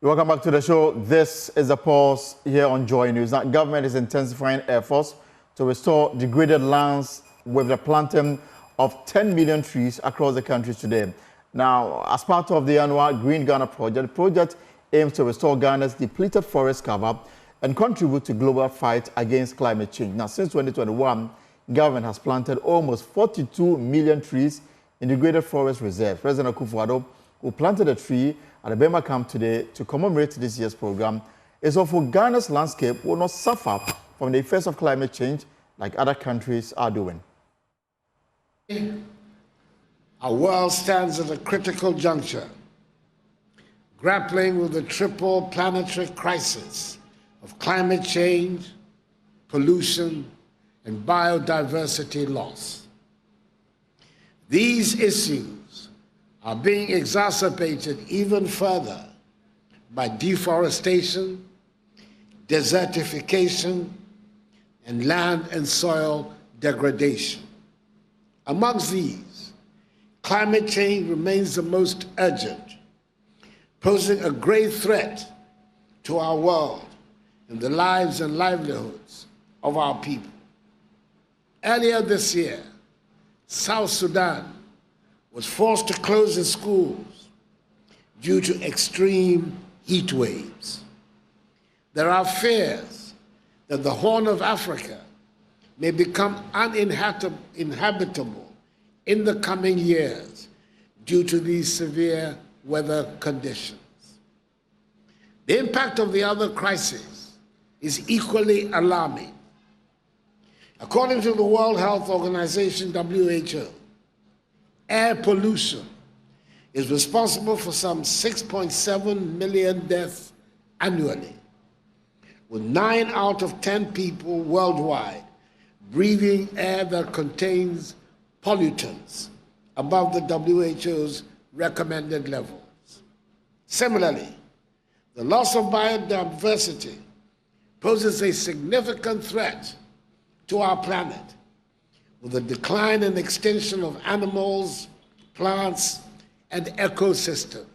Welcome back to the show. This is a pulse here on Joy News. Now, government is intensifying efforts to restore degraded lands with the planting of 10 million trees across the country today. Now, as part of the annual Green Ghana project, the project aims to restore Ghana's depleted forest cover and contribute to global fight against climate change. Now, since 2021, government has planted almost 42 million trees in degraded forest reserves. President Akufo-Addo, who planted a tree at the Bema camp today to commemorate this year's program, is hopeful Ghana's landscape will not suffer from the effects of climate change like other countries are doing. Our world stands at a critical juncture, grappling with the triple planetary crisis of climate change, pollution, and biodiversity loss. These issues are being exacerbated even further by deforestation, desertification, and land and soil degradation. Amongst these, climate change remains the most urgent, posing a grave threat to our world and the lives and livelihoods of our people. Earlier this year, South Sudan was forced to close its schools due to extreme heat waves. There are fears that the Horn of Africa may become uninhabitable in the coming years due to these severe weather conditions. The impact of the other crises is equally alarming. According to the World Health Organization, WHO, air pollution is responsible for some 6.7 million deaths annually, with 9 out of 10 people worldwide breathing air that contains pollutants above the WHO's recommended levels. Similarly, the loss of biodiversity poses a significant threat to our planet, with the decline and extinction of animals, plants, and ecosystems,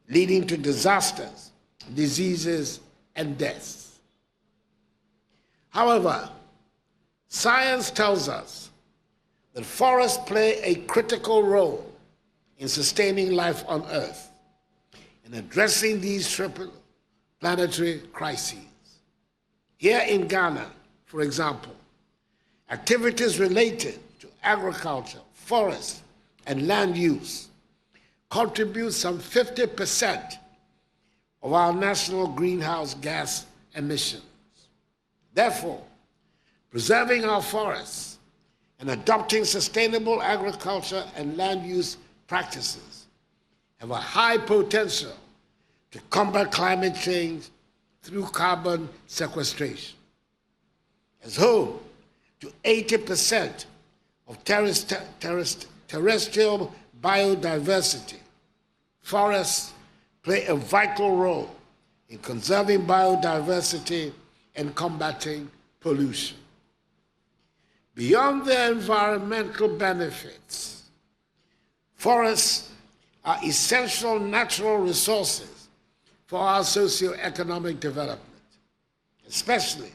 leading to disasters, diseases, and deaths. However, science tells us that forests play a critical role in sustaining life on Earth and addressing these triple planetary crises. Here in Ghana, for example, activities related to agriculture, forest, and land use contribute some 50% of our national greenhouse gas emissions. Therefore, preserving our forests and adopting sustainable agriculture and land use practices have a high potential to combat climate change through carbon sequestration. As home to 80% of terrestrial biodiversity, forests play a vital role in conserving biodiversity and combating pollution. Beyond their environmental benefits, forests are essential natural resources for our socio-economic development, especially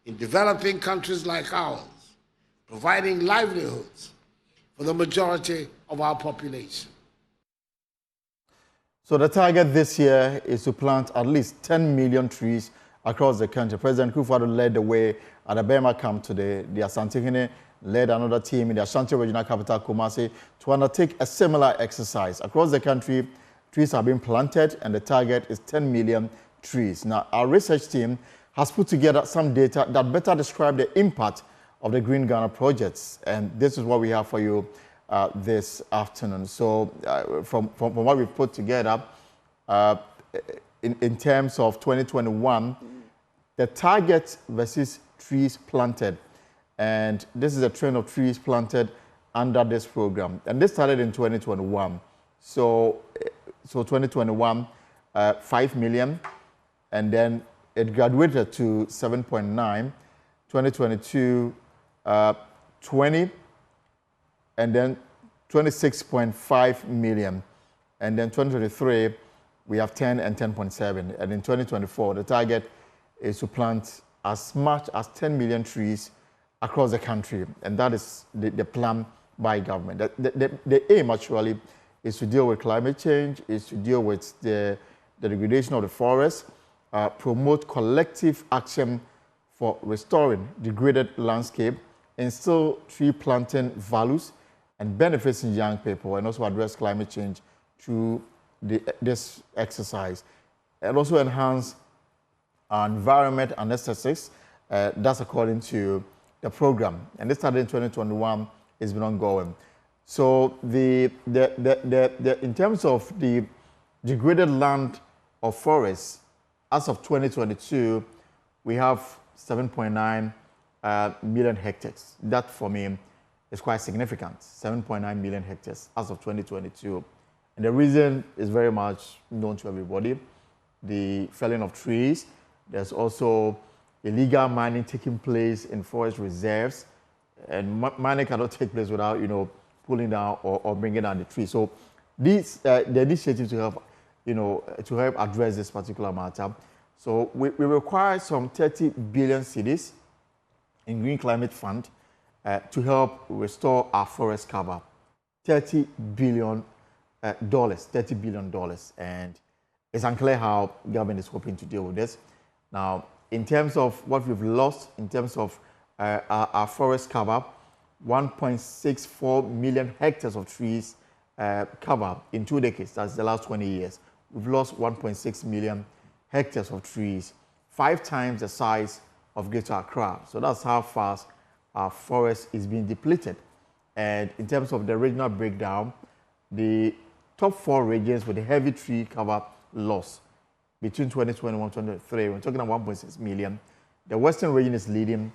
in developing countries like ours, providing livelihoods for the majority of our population. So the target this year is to plant at least 10 million trees across the country. President Akufo-Addo led the way at the Bema camp today. The Asantehene led another team in the Ashanti regional capital, Kumasi, to undertake a similar exercise. Across the country, trees have been planted, and the target is 10 million trees. Now, our research team has put together some data that better describe the impact of the Green Ghana projects. And this is what we have for you this afternoon. So from what we've put together, in terms of 2021, the target versus trees planted. And this is a trend of trees planted under this program. And this started in 2021. So 2021, 5 million, and then it graduated to 7.9, 2022, 20, and then 26.5 million, and then 2023, we have 10 and 10.7. And in 2024, the target is to plant as much as 10 million trees across the country. And that is the plan by government. The aim actually is to deal with climate change, is to deal with the degradation of the forest, promote collective action for restoring degraded landscape, instill tree planting values and benefits in young people, and also address climate change through this exercise, and also enhance our environment and aesthetics. That's according to the program, and this started in 2021. It's been ongoing. So in terms of the degraded land of forests, as of 2022, we have 7.9 million hectares. That for me is quite significant. 7.9 million hectares as of 2022. And the reason is very much known to everybody. The felling of trees. There's also illegal mining taking place in forest reserves. And mining cannot take place without, pulling down or bringing down the trees. So these, the initiative to help, to help address this particular matter. So we require some 30 billion cedis in Green Climate Fund to help restore our forest cover. $30 billion. And it's unclear how government is hoping to deal with this. Now, in terms of what we've lost, in terms of our forest cover, 1.64 million hectares of trees cover in 2 decades. That's the last 20 years. We've lost 1.6 million hectares of trees, 5 times the size of Greater Accra. So that's how fast our forest is being depleted. And in terms of the regional breakdown, the top 4 regions with the heavy tree cover loss between 2021 and 2023, we're talking about 1.6 million. The Western region is leading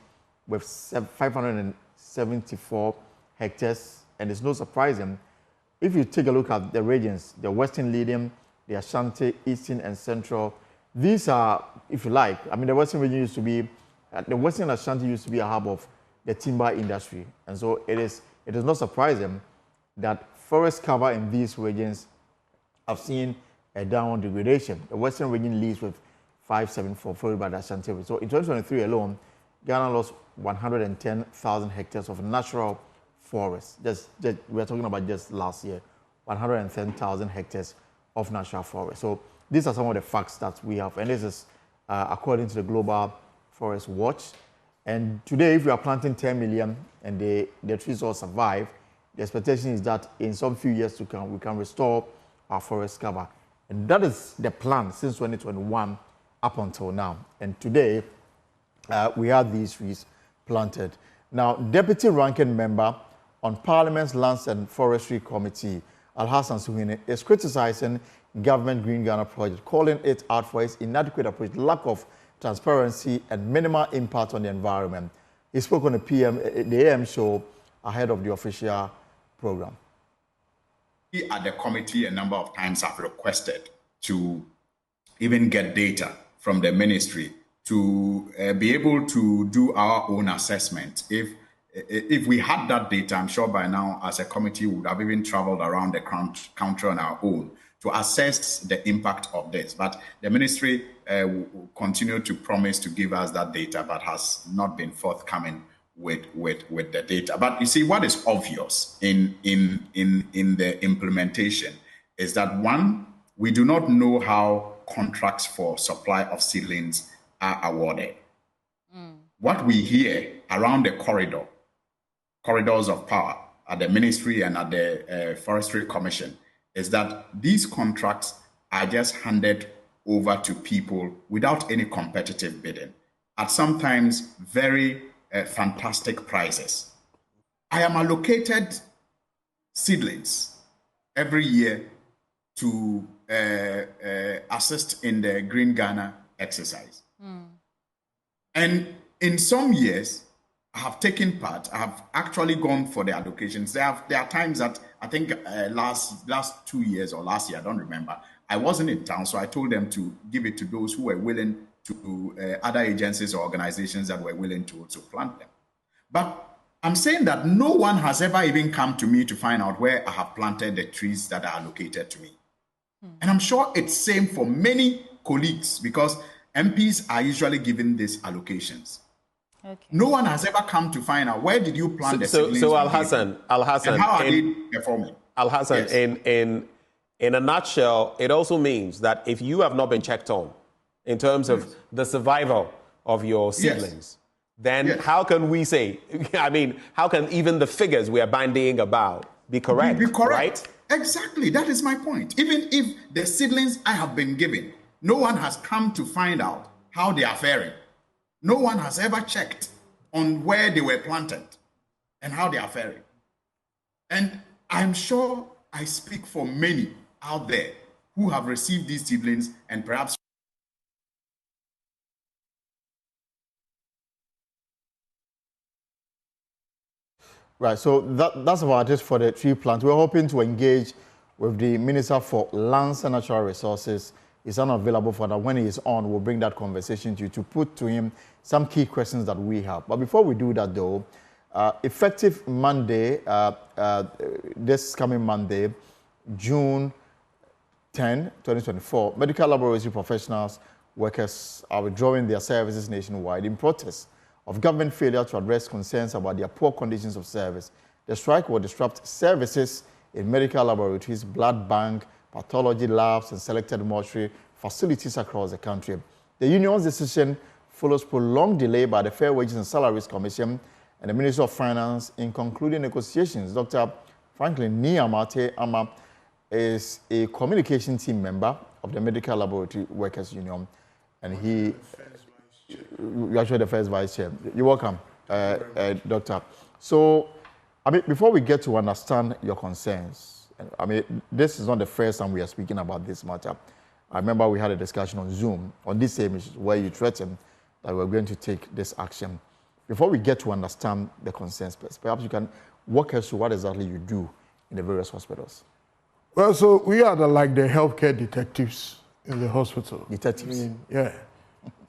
with 574 hectares, and it's no surprising. If you take a look at the regions, the Western leading, the Ashanti, Eastern, and Central, these are, if you like, the Western region used to be, the Western Ashanti used to be a hub of the timber industry. And so it is not surprising that forest cover in these regions have seen a downward degradation. The Western region leads with 574, followed by the Ashanti region. So in 2023 alone, Ghana lost 110,000 hectares of natural forests. We're talking about just last year, 110,000 hectares of natural forest. So these are some of the facts that we have, and this is according to the Global Forest Watch. And today, if we are planting 10 million and the trees all survive, the expectation is that in some few years to come, we can restore our forest cover. And that is the plan since 2021 up until now. And today, we have these trees planted. Now, Deputy Ranking Member on Parliament's Lands and Forestry Committee, Alhassan Suhuyini, is criticizing government Green Ghana project, calling it out for its inadequate approach, lack of transparency, and minimal impact on the environment. He spoke on the AM show ahead of the official program. We at the committee a number of times have requested to even get data from the ministry to be able to do our own assessment. If we had that data, I'm sure by now as a committee we would have even traveled around the country on our own to assess the impact of this. But the ministry will continue to promise to give us that data, but has not been forthcoming with the data. But you see, what is obvious in the implementation is that, one, we do not know how contracts for supply of seedlings are awarded. What we hear around the corridors of power at the ministry and at the Forestry Commission is that these contracts are just handed over to people without any competitive bidding at sometimes very fantastic prices. I am allocated seedlings every year to assist in the Green Ghana exercise. And in some years, I have taken part. I have actually gone for the allocations. There are times that I think last 2 years or last year, I don't remember, I wasn't in town, so I told them to give it to those who were willing to, other agencies or organizations that were willing to plant them. But I'm saying that no one has ever even come to me to find out where I have planted the trees that are allocated to me. And I'm sure it's same for many colleagues because MPs are usually given these allocations. Okay. No one has ever come to find out where did you plant the seedlings. So Al Hassan, and how are they performing? Al Hassan, yes. In a nutshell, it also means that if you have not been checked on in terms of the survival of your seedlings, then how can we say, I mean, how can even the figures we are bandying about be correct? Be correct. Right? Exactly. That is my point. Even if the seedlings I have been given, no one has come to find out how they are faring. No one has ever checked on where they were planted and how they are faring. And I'm sure I speak for many out there who have received these seedlings and perhaps Right, so that's about it for the tree plant. We're hoping to engage with the Minister for Lands and Natural Resources. He's unavailable for that. When he is on, we'll bring that conversation to you to put to him some key questions that we have. But before we do that, though, effective Monday, this coming Monday, June 10, 2024, medical laboratory professionals, workers are withdrawing their services nationwide in protest of government failure to address concerns about their poor conditions of service. The strike will disrupt services in medical laboratories, blood bank, pathology labs, and selected mortuary facilities across the country. The union's decision follows prolonged delay by the Fair Wages and Salaries Commission and the Ministry of Finance in concluding negotiations. Dr. Franklin Niamate Ama is a communication team member of the Medical Laboratory Workers Union, and you're actually the first vice chair. You're welcome, Doctor. So, I mean, before we get to understand your concerns, I mean, this is not the first time we are speaking about this matter. I remember we had a discussion on Zoom on this same issue where you threatened that we're going to take this action. Before we get to understand the concerns, perhaps you can walk us through what exactly you do in the various hospitals. Well, so we are like the healthcare detectives in the hospital. Detectives? I mean, yeah.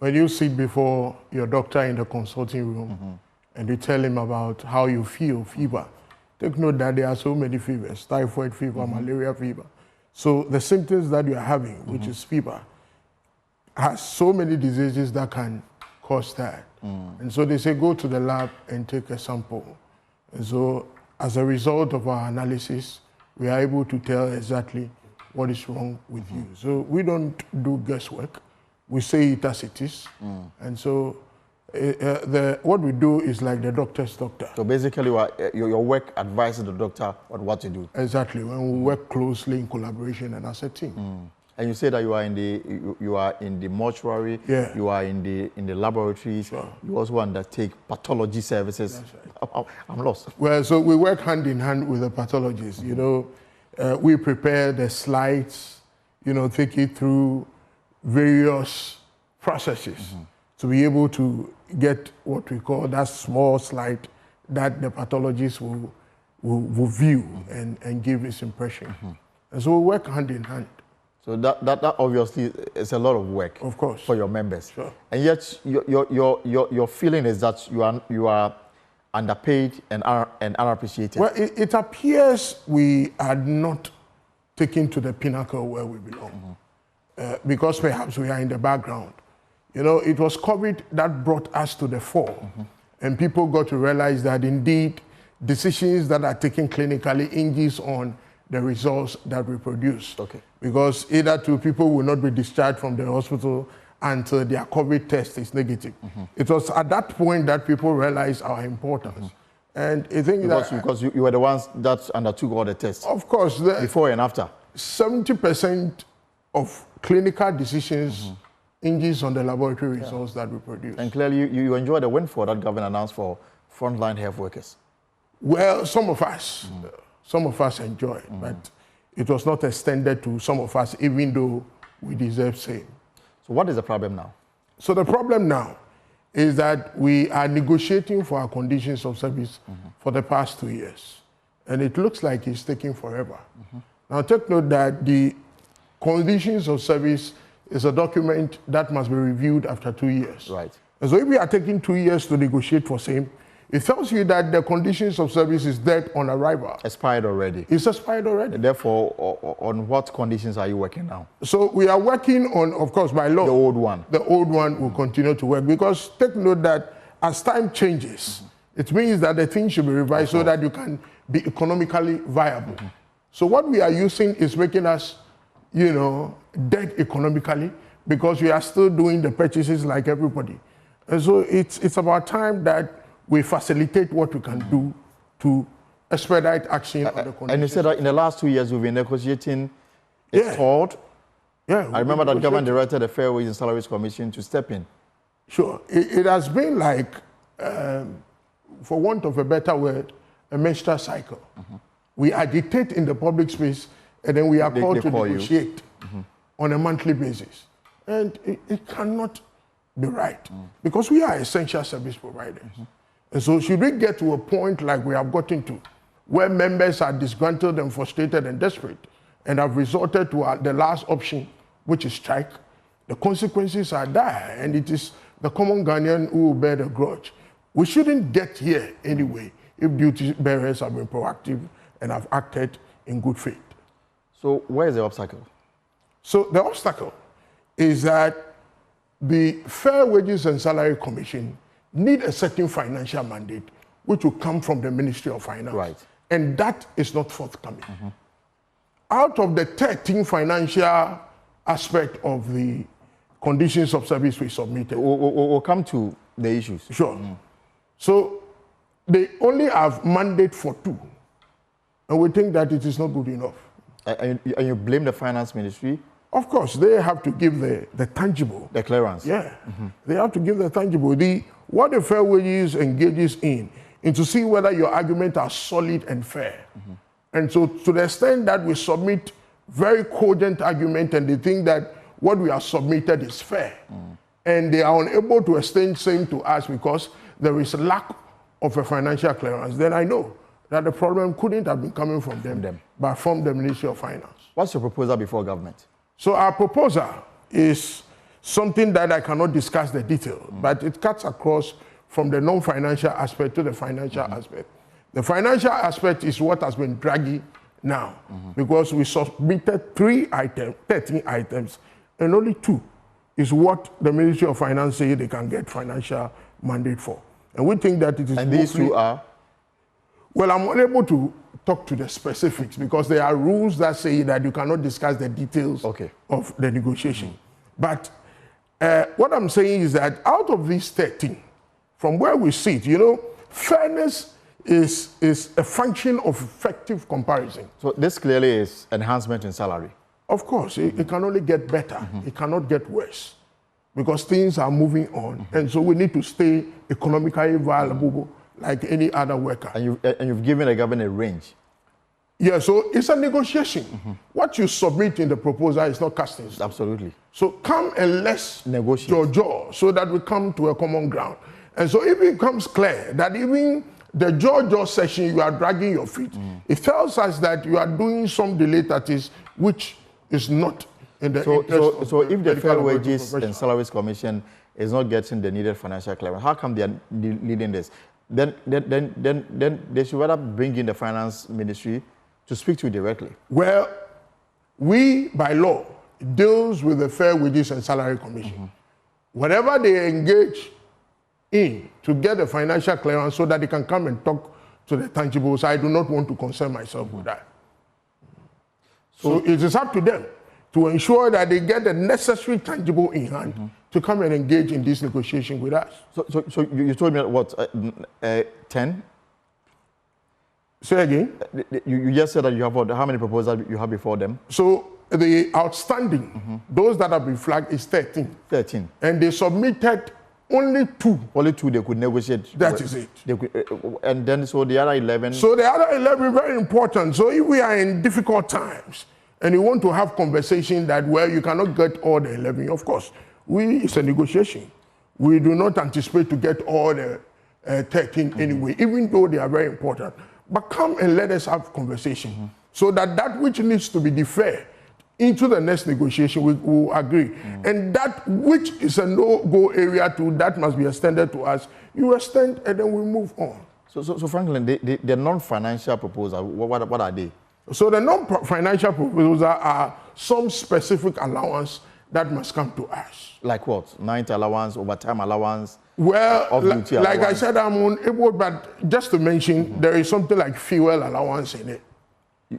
When you sit before your doctor in the consulting room and you tell him about how you feel, fever, take note that there are so many fevers, typhoid fever, malaria fever. So the symptoms that you are having, which is fever, has so many diseases that can cause that. And so they say, go to the lab and take a sample. And so as a result of our analysis, we are able to tell exactly what is wrong with you. So we don't do guesswork. We say it as it is. And so what we do is like the doctor's doctor. So basically, your work advises the doctor on what to do. Exactly. When we work closely in collaboration and as a team. And you say that you are in the mortuary. Yeah. You are in the laboratories. Sure. You also undertake pathology services. That's right. I'm lost. Well, so we work hand in hand with the pathologists. You know, we prepare the slides. You know, take it through various processes to be able to get what we call that small slide that the pathologist will view and give his impression. And so we work hand in hand. So that obviously is a lot of work, of course, for your members. Sure. And yet your feeling is that you are underpaid and unappreciated. Well, it appears we are not taken to the pinnacle where we belong. Because perhaps we are in the background. You know, it was COVID that brought us to the fore. And people got to realize that indeed decisions that are taken clinically hinges on the results that we produce. Okay. Because either two people will not be discharged from the hospital until their COVID test is negative. It was at that point that people realized our importance. And I think because you were the ones that undertook all the tests. Of course. Before and after. 70% of clinical decisions hinges on the laboratory results that we produce. And clearly you enjoy the windfall that government announced for frontline health workers. Well, some of us enjoy it, but it was not extended to some of us, even though we deserve same. So what is the problem now? So the problem now is that we are negotiating for our conditions of service for the past 2 years. And it looks like it's taking forever. Now take note that the conditions of service is a document that must be reviewed after 2 years. Right. And so if we are taking 2 years to negotiate for same, It tells you that the conditions of service is dead on arrival. Expired already. It's expired already. Therefore, on what conditions are you working now? So we are working on, of course, by law. The old one. The old one will continue to work, because take note that as time changes, it means that the thing should be revised so that you can be economically viable. So what we are using is making us, dead economically, because we are still doing the purchases like everybody. And so it's about time that we facilitate what we can do to expedite action on the conditions. And you said that in the last 2 years you've been negotiating a stalled. Yeah. I remember that government directed the Fair Wages and Salaries Commission to step in. Sure. It has been like, for want of a better word, a menstrual cycle. We agitate in the public space, and then we are called to negotiate on a monthly basis. And it cannot be right, because we are essential service providers. And so should we get to a point like we have gotten to, where members are disgruntled and frustrated and desperate, and have resorted to the last option, which is strike, the consequences are dire, and it is the common Ghanaian who will bear the grudge. We shouldn't get here anyway if duty bearers have been proactive and have acted in good faith. So where is the obstacle? So the obstacle is that the Fair Wages and Salary Commission need a certain financial mandate, which will come from the Ministry of Finance. Right. And that is not forthcoming. Out of the 13 financial aspect of the conditions of service we submitted. We'll come to the issues. Sure. So they only have mandate for 2. And we think that it is not good enough. And you blame the Finance Ministry? Of course, they have to give the tangible. The clearance? Yeah. They have to give the tangible. What the Fair Wages engages in to see whether your arguments are solid and fair. And so to the extent that we submit very cogent argument and they think that what we have submitted is fair, and they are unable to extend same to us because there is a lack of a financial clearance, then I know that the problem couldn't have been coming from them, but from the Ministry of Finance. What's your proposal before government? So our proposal is something that I cannot discuss the detail, but it cuts across from the non-financial aspect to the financial aspect. The financial aspect is what has been dragging now, because we submitted 13 items, and only 2 is what the Ministry of Finance say they can get financial mandate for. And we think that it is... And these 2 are? Well, I'm unable to talk to the specifics because there are rules that say that you cannot discuss the details of the negotiation. But what I'm saying is that out of these 13, from where we sit, fairness is a function of effective comparison. So this clearly is enhancement in salary. Of course, it can only get better. It cannot get worse because things are moving on. And so we need to stay economically viable like any other worker. And you've given the government a range. Yeah, so it's a negotiation. What you submit in the proposal is not casting stone. Absolutely. So come and let's negotiate your jaw so that we come to a common ground. And so if it becomes clear that even the jaw session you are dragging your feet, it tells us that you are doing some delay tactics which is not in the interest of So if the Fair Wages and Salaries Commission is not getting the needed financial clearance, how come they are leading this? Then they should rather bring in the Finance Ministry to speak to you directly. Well, we, by law, deals with the Fair Wages and Salary Commission. Whatever they engage in to get the financial clearance so that they can come and talk to the tangibles, I do not want to concern myself with that. So it is up to them to ensure that they get the necessary tangible in hand to come and engage in this negotiation with us. So you told me what, 10? Say again? You just said that you have how many proposals you have before them? So the outstanding, those that have been flagged is 13. 13. And they submitted only 2. Only 2 they could negotiate. That is it. They could, and then so the other 11? So the other 11 is very important. So if we are in difficult times and you want to have conversation that where you cannot get all the 11, of course, it's a negotiation. We do not anticipate to get all the 13 anyway, even though they are very important. But come and let us have conversation so that which needs to be deferred into the next negotiation, we will agree. And that which is a no-go area that must be extended to us, you extend and then we move on. So Franklin, the non-financial proposal, what are they? So the non-financial proposals are some specific allowance that must come to us. Like what? Night allowance, overtime allowance? Well, off-duty like allowance? I said, I'm unable, but just to mention, there is something like fuel allowance in it.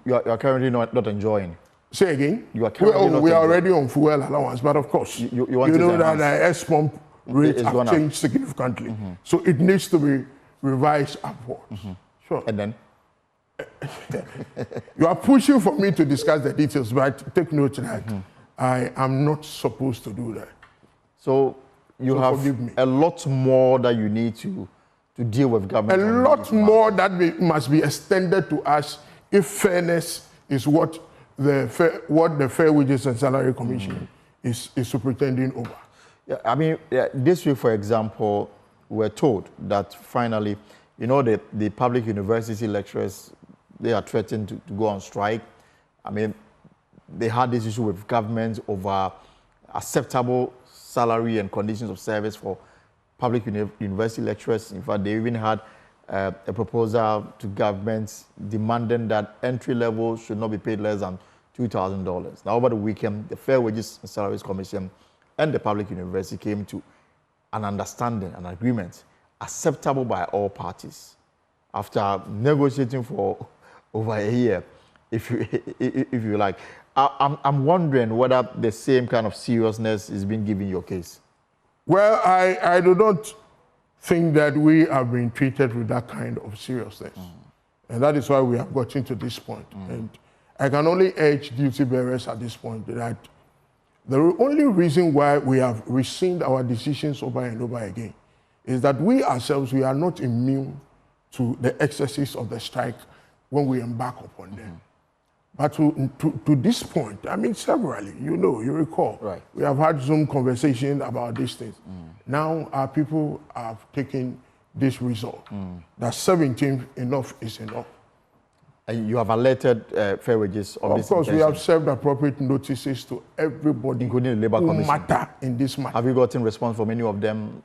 You are currently not enjoying? Say again? You are currently we are already on fuel allowance, but of course, you want know to that the S pump rates have gone changed significantly. So it needs to be revised upwards. Sure. And then? You are pushing for me to discuss the details, but take note that I am not supposed to do that. So you have a lot more that you need to deal with government. A lot more that must be extended to us if fairness is what the Fair Wages and Salary Commission is superintending over. Yeah, I mean, this week, for example, we're told that finally, you know, the public university lecturers, they are threatened to go on strike. I mean, they had this issue with government over acceptable salary and conditions of service for public university lecturers. In fact, they even had a proposal to government demanding that entry level should not be paid less than $2,000. Now, over the weekend, the Fair Wages and Salaries Commission and the public university came to an understanding, an agreement, acceptable by all parties. After negotiating for over a year, if you like. I'm wondering whether the same kind of seriousness is being given your case. Well, I do not think that we have been treated with that kind of seriousness. And that is why we have gotten to this point. And I can only urge duty bearers at this point that the only reason why we have rescinded our decisions over and over again is that we ourselves, we are not immune to the excesses of the strike when we embark upon them. But to this point, I mean, severally, you recall, right. We have had Zoom conversations about these things. Now our people have taken this resolve, that 17th, enough is enough. And you have alerted Fair Wages of this course, intention. we have served appropriate notices to everybody, including the Labour Commission, matter in this matter. Have you gotten response from any of them?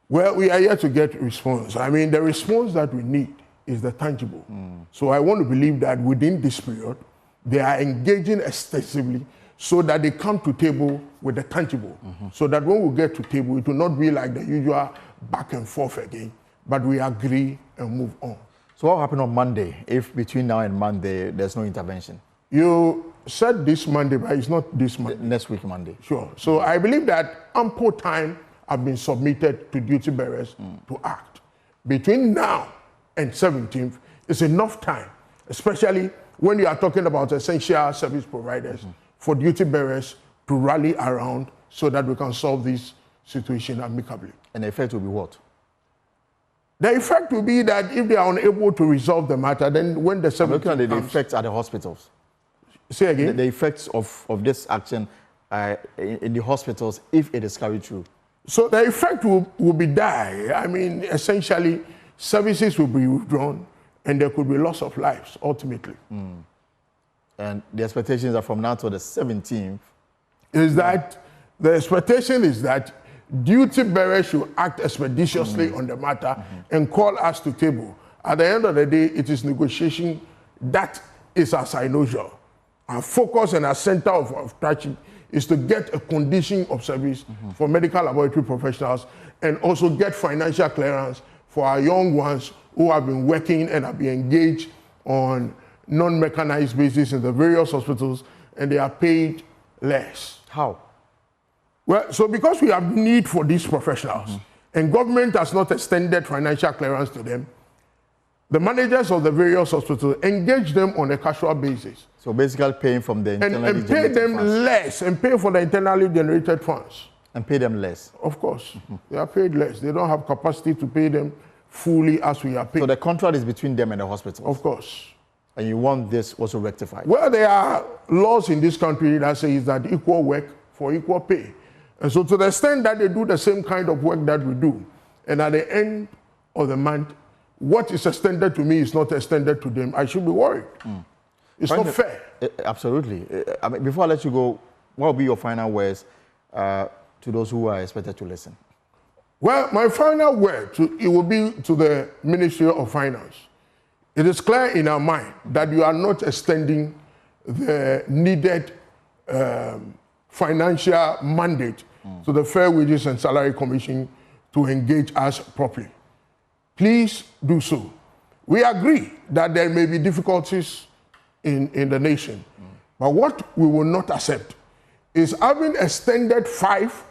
Well, we are yet to get response. I mean, the response that we need is the tangible. So I want to believe that within this period, they are engaging extensively so that they come to table with the tangible. So that when we get to table, it will not be like the usual back and forth again, but we agree and move on. So what will happen on Monday if between now and Monday there's no intervention? You said this Monday, but it's not this Monday. Next week, Monday. Sure. So I believe that ample time have been submitted to duty bearers to act. Between now and 17th is enough time, especially when you are talking about essential service providers, for duty bearers to rally around so that we can solve this situation amicably. And the effect will be what? The effect will be that if they are unable to resolve the matter, then when the 17th looking at the effects at the hospitals. Say again? The effects of this action in the hospitals if it is carried through. So the effect will be dire. I mean, essentially, services will be withdrawn, and there could be loss of lives, ultimately. And the expectations are from now to the 17th. The expectation is that duty bearers should act expeditiously on the matter and call us to table. At the end of the day, it is negotiation that is our synovial. Our focus and our center of attraction is to get a condition of service for medical laboratory professionals and also get financial clearance for our young ones who have been working and have been engaged on non-mechanized basis in the various hospitals, and they are paid less. How? Well, so because we have need for these professionals, and government has not extended financial clearance to them, the managers of the various hospitals engage them on a casual basis. So basically paying from the internally and pay them funds. less, and pay for the internally generated funds. And pay them less. Of course. They are paid less. They don't have capacity to pay them fully as we are paid. So the contract is between them and the hospital. Of course. And you want this also rectified? Well, there are laws in this country that says that equal work for equal pay. And so to the extent that they do the same kind of work that we do, and at the end of the month, what is extended to me is not extended to them, I should be worried. It's not fair. Absolutely. I mean, before I let you go, what will be your final words to those who are expected to listen? Well, my final word, it will be to the Ministry of Finance. It is clear in our mind that you are not extending the needed financial mandate to the Fair Wages and Salary Commission to engage us properly. Please do so. We agree that there may be difficulties in the nation, but what we will not accept is having extended 5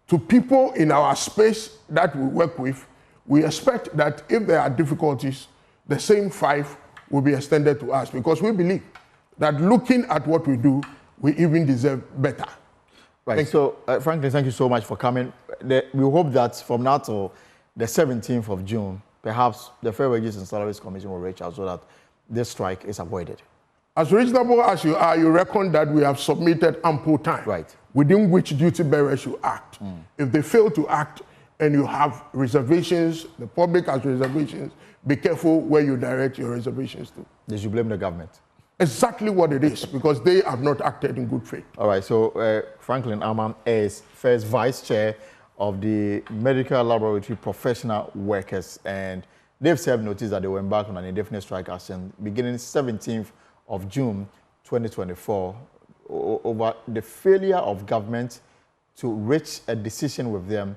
to people in our space that we work with. We expect that if there are difficulties, the same 5 will be extended to us, because we believe that looking at what we do, we even deserve better. Right. So, Franklin, thank you so much for coming. We hope that from now till the 17th of June, perhaps the Fair Wages and Salaries Commission will reach out so that this strike is avoided. As reasonable as you are, you reckon that we have submitted ample time within which duty bearers should act. If they fail to act and you have reservations, the public has reservations, be careful where you direct your reservations to. They should blame the government. Exactly what it is, because they have not acted in good faith. All right, so Franklin Amam is first vice chair of the Medical Laboratory Professional Workers, and they've served notice that they will embark on an indefinite strike action beginning 17th of June 2024 over the failure of government to reach a decision with them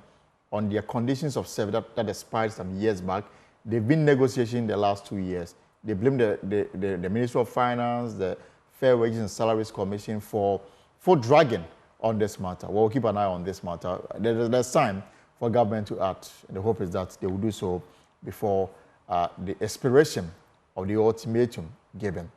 on their conditions of service that expired some years back. They've been negotiating the last 2 years. They blame the Ministry of Finance, the Fair Wages and Salaries Commission for dragging on this matter. We'll keep an eye on this matter. There's time for government to act. And the hope is that they will do so before the expiration of the ultimatum given.